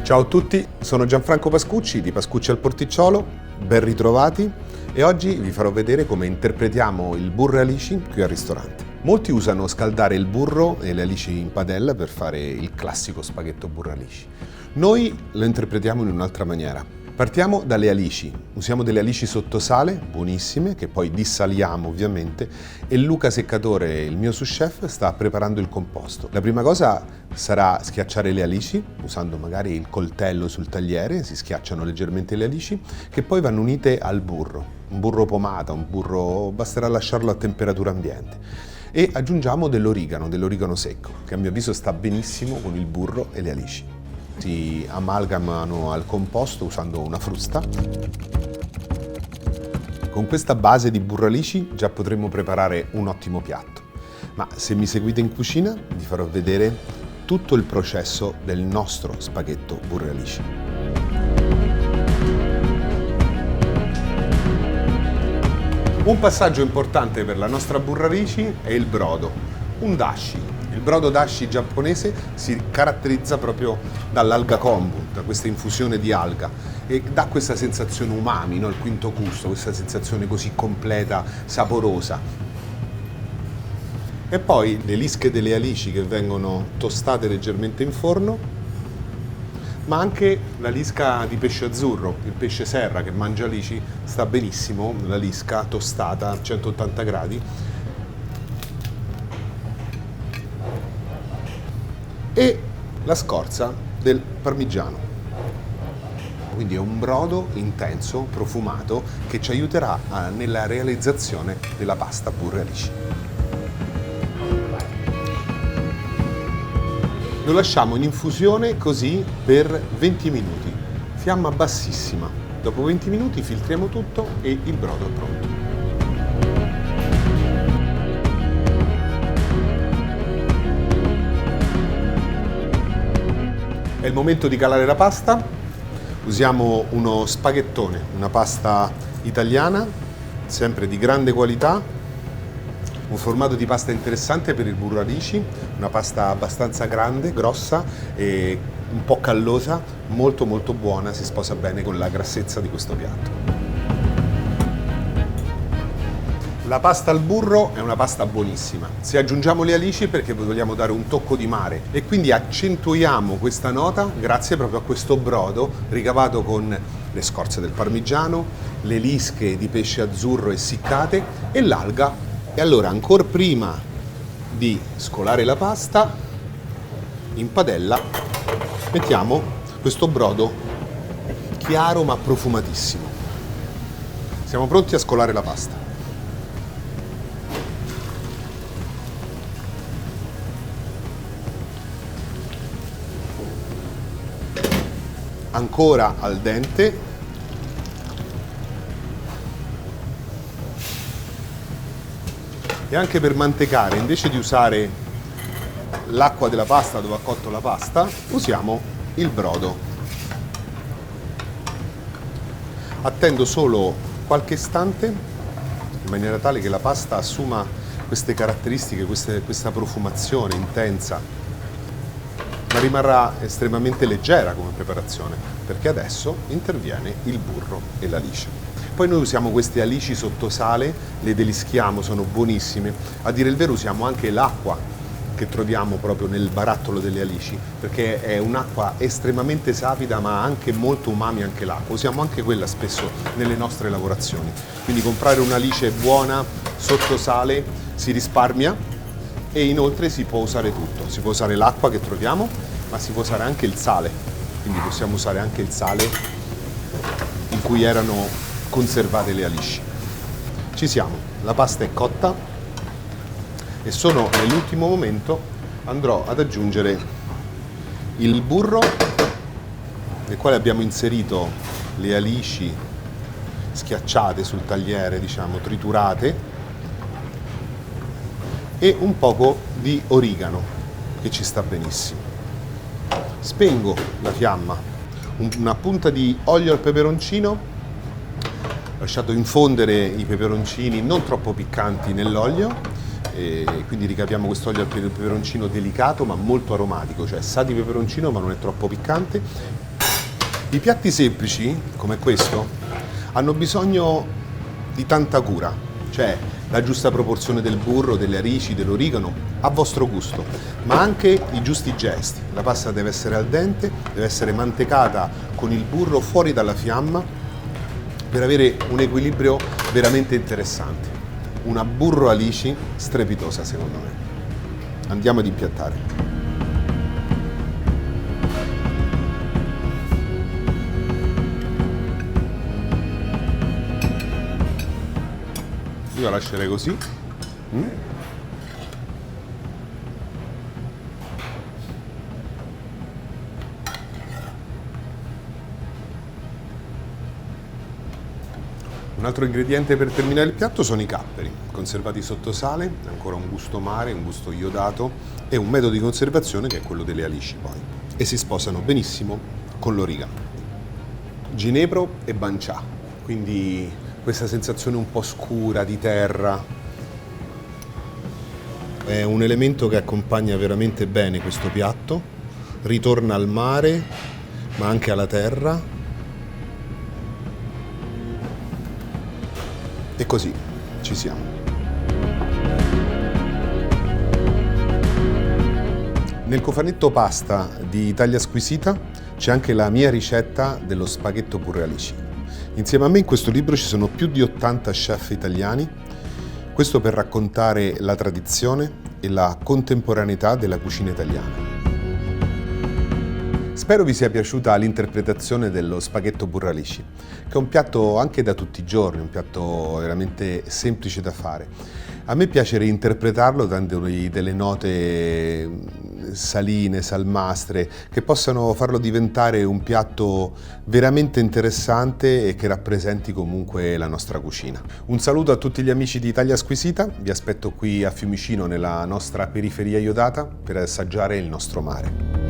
Ciao a tutti, sono Gianfranco Pascucci di Pascucci al Porticciolo, ben ritrovati e oggi vi farò vedere come interpretiamo il burro e alici qui al ristorante. Molti usano scaldare il burro e le alici in padella per fare il classico spaghetto burro e alici. Noi lo interpretiamo in un'altra maniera. Partiamo dalle alici, usiamo delle alici sottosale, buonissime, che poi dissaliamo ovviamente, e Luca Seccatore, il mio sous chef, sta preparando il composto. La prima cosa sarà schiacciare le alici, usando magari il coltello sul tagliere, si schiacciano leggermente le alici, che poi vanno unite al burro, un burro pomata, un burro, basterà lasciarlo a temperatura ambiente. E aggiungiamo dell'origano secco, che a mio avviso sta benissimo con il burro e le alici. Si amalgamano al composto usando una frusta. Con questa base di burro alici già potremmo preparare un ottimo piatto. Ma se mi seguite in cucina vi farò vedere tutto il processo del nostro spaghetto burro alici. Un passaggio importante per la nostra burro alici è il brodo, un dashi. Il brodo dashi giapponese si caratterizza proprio dall'alga kombu, da questa infusione di alga e dà questa sensazione umami, no? Il quinto gusto, questa sensazione così completa, saporosa. E poi le lische delle alici che vengono tostate leggermente in forno, ma anche la lisca di pesce azzurro, il pesce serra che mangia alici, sta benissimo, la lisca tostata a 180 gradi. E la scorza del parmigiano. Quindi è un brodo intenso, profumato, che ci aiuterà nella realizzazione della pasta burro e alici. Lo lasciamo in infusione così per 20 minuti, fiamma bassissima. Dopo 20 minuti filtriamo tutto e il brodo è pronto. È il momento di calare la pasta. Usiamo uno spaghettone, una pasta italiana, sempre di grande qualità, un formato di pasta interessante per il burro alici, una pasta abbastanza grande, grossa e un po' callosa, molto molto buona, si sposa bene con la grassezza di questo piatto. La pasta al burro è una pasta buonissima. Se aggiungiamo le alici perché vogliamo dare un tocco di mare e quindi accentuiamo questa nota grazie proprio a questo brodo ricavato con le scorze del parmigiano, le lische di pesce azzurro essiccate e l'alga. E allora ancora prima di scolare la pasta in padella mettiamo questo brodo chiaro ma profumatissimo. Siamo pronti a scolare la pasta. Ancora al dente e anche per mantecare, invece di usare l'acqua della pasta dove ha cotto la pasta, usiamo il brodo. Attendo solo qualche istante in maniera tale che la pasta assuma queste caratteristiche, questa profumazione intensa, ma rimarrà estremamente leggera come preparazione, perché adesso interviene il burro e l'alice. Poi noi usiamo queste alici sottosale, le delischiamo, sono buonissime. A dire il vero usiamo anche l'acqua che troviamo proprio nel barattolo delle alici, perché è un'acqua estremamente sapida ma anche molto umami anche l'acqua. Usiamo anche quella spesso nelle nostre lavorazioni. Quindi comprare un'alice buona, sottosale, si risparmia. E inoltre si può usare tutto, si può usare l'acqua che troviamo, ma si può usare anche il sale, quindi possiamo usare anche il sale in cui erano conservate le alici. Ci siamo, la pasta è cotta e sono nell'ultimo momento andrò ad aggiungere il burro nel quale abbiamo inserito le alici schiacciate sul tagliere, diciamo triturate, e un poco di origano che ci sta benissimo. Spengo la fiamma, una punta di olio al peperoncino, ho lasciato infondere i peperoncini non troppo piccanti nell'olio e quindi ricapiamo questo olio al peperoncino delicato ma molto aromatico, cioè sa di peperoncino ma non è troppo piccante. I piatti semplici, come questo, hanno bisogno di tanta cura, cioè la giusta proporzione del burro, delle alici, dell'origano, a vostro gusto, ma anche i giusti gesti. La pasta deve essere al dente, deve essere mantecata con il burro fuori dalla fiamma per avere un equilibrio veramente interessante. Una burro alici strepitosa secondo me. Andiamo ad impiattare. Io la lascerei così. Un altro ingrediente per terminare il piatto sono i capperi, conservati sotto sale, ancora un gusto mare, un gusto iodato e un metodo di conservazione che è quello delle alici poi. E si sposano benissimo con l'origano. Ginepro e bancià, quindi questa sensazione un po' scura di terra è un elemento che accompagna veramente bene questo piatto, ritorna al mare ma anche alla terra e così ci siamo. Nel cofanetto pasta di Italia Squisita c'è anche la mia ricetta dello spaghetto burro e alici. Insieme a me in questo libro ci sono più di 80 chef italiani, questo per raccontare la tradizione e la contemporaneità della cucina italiana. Spero vi sia piaciuta l'interpretazione dello spaghetto burro alici, che è un piatto anche da tutti i giorni, un piatto veramente semplice da fare. A me piace reinterpretarlo dandogli delle note saline, salmastre, che possano farlo diventare un piatto veramente interessante e che rappresenti comunque la nostra cucina. Un saluto a tutti gli amici di Italia Squisita, vi aspetto qui a Fiumicino nella nostra periferia iodata per assaggiare il nostro mare.